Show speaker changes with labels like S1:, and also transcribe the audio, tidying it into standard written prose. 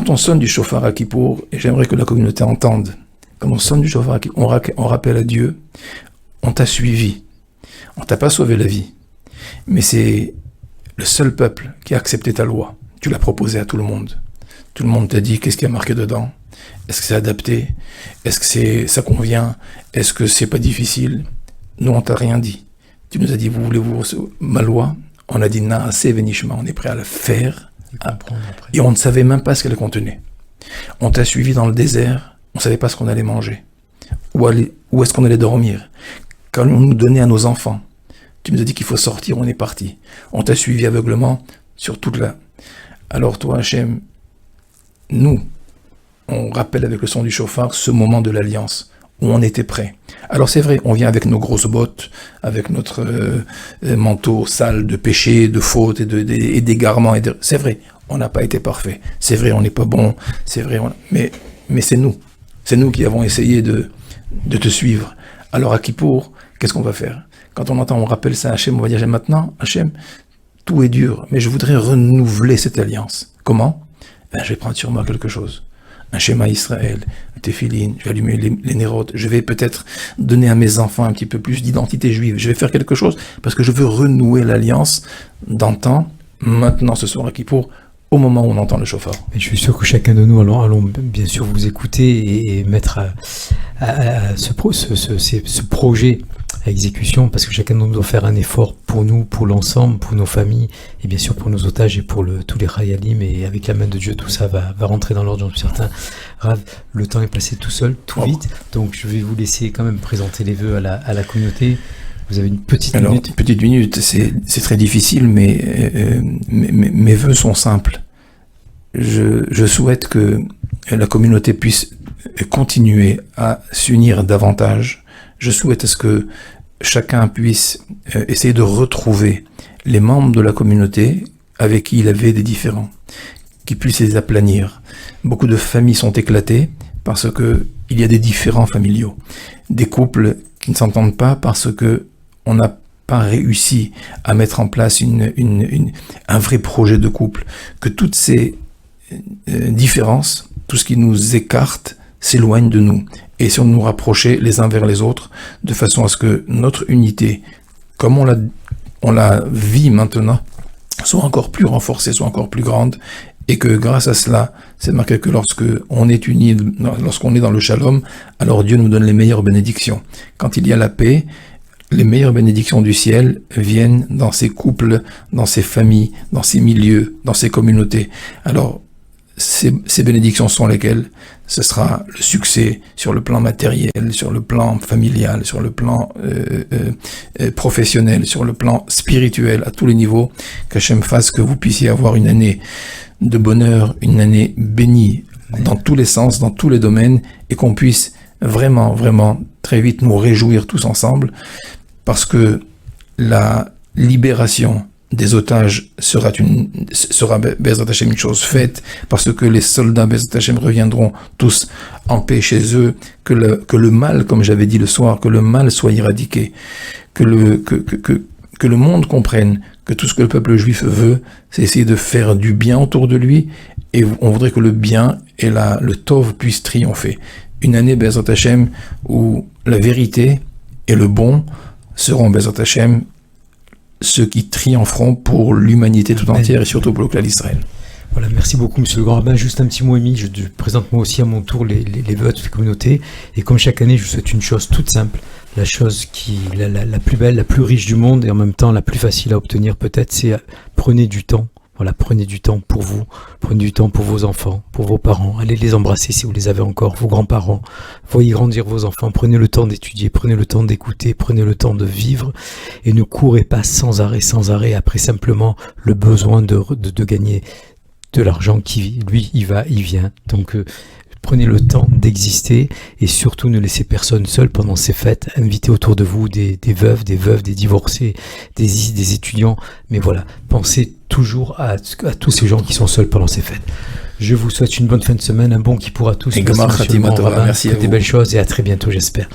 S1: quand on sonne du chauffard à Kippour, et j'aimerais que la communauté entende, quand on sonne du chauffard à Kippour, on rappelle à Dieu, on t'a suivi, on t'a pas sauvé la vie, mais c'est le seul peuple qui a accepté ta loi. Tu l'as proposé à tout le monde. Tout le monde t'a dit qu'est-ce qu'il y a marqué dedans. Est-ce que c'est adapté? Est-ce que ça convient? Est-ce que c'est pas difficile? Nous, on t'a rien dit. Tu nous as dit, vous voulez ma loi? On a dit, Naase Venishma, on est prêt à la faire. Et on ne savait même pas ce qu'elle contenait. On t'a suivi dans le désert, on ne savait pas ce qu'on allait manger. Où est-ce qu'on allait dormir? Quand on nous donnait à nos enfants, tu nous as dit qu'il faut sortir, on est parti. On t'a suivi aveuglement sur toute la... Alors toi, Hachem, nous, on rappelle avec le son du chauffard ce moment de l'alliance, où on était prêt. Alors c'est vrai, on vient avec nos grosses bottes, avec notre manteau sale de péché, de faute et d'égarement. C'est vrai, on n'a pas été parfait. C'est vrai, on n'est pas bon. C'est vrai, mais c'est nous. C'est nous qui avons essayé de te suivre. Alors à Kippour, qu'est-ce qu'on va faire? Quand on entend, on rappelle ça à Hachem, on va dire maintenant, Hachem, tout est dur, mais je voudrais renouveler cette alliance. Comment? Je vais prendre sur moi quelque chose. Un schéma Israël, un téphilin, je vais allumer les nérotes, je vais peut-être donner à mes enfants un petit peu plus d'identité juive, je vais faire quelque chose parce que je veux renouer l'alliance d'antan, maintenant ce soir à Kippour, au moment où on entend le chauffard.
S2: Et je suis sûr que chacun de nous allons bien sûr vous écouter et mettre ce projet à exécution, parce que chacun de nous doit faire un effort pour nous, pour l'ensemble, pour nos familles, et bien sûr pour nos otages et pour tous les Chayalim, et avec la main de Dieu, tout ça va rentrer dans l'ordre, j'en suis certain. Rav, le temps est passé tout seul, tout vite, donc je vais vous laisser quand même présenter les vœux à la communauté. Vous avez une petite minute.
S1: Une petite minute, c'est très difficile, mais mes vœux sont simples. Je souhaite que la communauté puisse continuer à s'unir davantage. Je souhaite à ce que chacun puisse essayer de retrouver les membres de la communauté avec qui il avait des différends, qui puissent les aplanir. Beaucoup de familles sont éclatées parce que il y a des différends familiaux, des couples qui ne s'entendent pas parce que on n'a pas réussi à mettre en place un vrai projet de couple, que toutes ces différences, tout ce qui nous écarte, s'éloigne de nous. Et si on nous rapprochait les uns vers les autres, de façon à ce que notre unité, comme on la vit maintenant, soit encore plus renforcée, soit encore plus grande, et que grâce à cela, c'est marqué que lorsqu'on est unis, lorsqu'on est dans le shalom, alors Dieu nous donne les meilleures bénédictions. Quand il y a la paix, les meilleures bénédictions du ciel viennent dans ces couples, dans ces familles, dans ces milieux, dans ces communautés. Alors, ces bénédictions sont lesquelles? Ce sera le succès sur le plan matériel, sur le plan familial, sur le plan professionnel, sur le plan spirituel, à tous les niveaux. Qu'Hachem fasse que vous puissiez avoir une année de bonheur, une année bénie dans tous les sens, dans tous les domaines, et qu'on puisse vraiment, vraiment très vite nous réjouir tous ensemble, parce que la libération des otages sera Bezrat Hashem une chose faite, parce que les soldats Bezrat Hashem reviendront tous en paix chez eux, que le mal, comme j'avais dit le soir, que le mal soit éradiqué, que le monde comprenne que tout ce que le peuple juif veut, c'est essayer de faire du bien autour de lui, et on voudrait que le bien et le tov puissent triompher. Une année Bezrat Hashem où la vérité et le bon seront Bezrat Hashem ceux qui triompheront pour l'humanité tout entière et surtout pour le clan d'Israël.
S2: Voilà, merci beaucoup Monsieur le Grand Rabbin. Juste un petit mot, Émile, je présente moi aussi à mon tour les vœux de la communauté, et comme chaque année je vous souhaite une chose toute simple, la chose la plus belle, la plus riche du monde, et en même temps la plus facile à obtenir peut-être, c'est prenez du temps. Voilà, prenez du temps pour vous, prenez du temps pour vos enfants, pour vos parents, allez les embrasser si vous les avez encore, vos grands-parents, voyez grandir vos enfants, prenez le temps d'étudier, prenez le temps d'écouter, prenez le temps de vivre, et ne courez pas sans arrêt, après simplement le besoin de gagner de l'argent qui, lui, il vient. Donc, prenez le temps d'exister, et surtout ne laissez personne seul pendant ces fêtes. Invitez autour de vous des veuves, des divorcés, des étudiants. Mais voilà, pensez toujours à tous ces gens qui sont seuls pendant ces fêtes. Je vous souhaite une bonne fin de semaine, un bon Kippour à tous.
S1: Merci,
S2: merci, des belles choses, et à très bientôt, j'espère.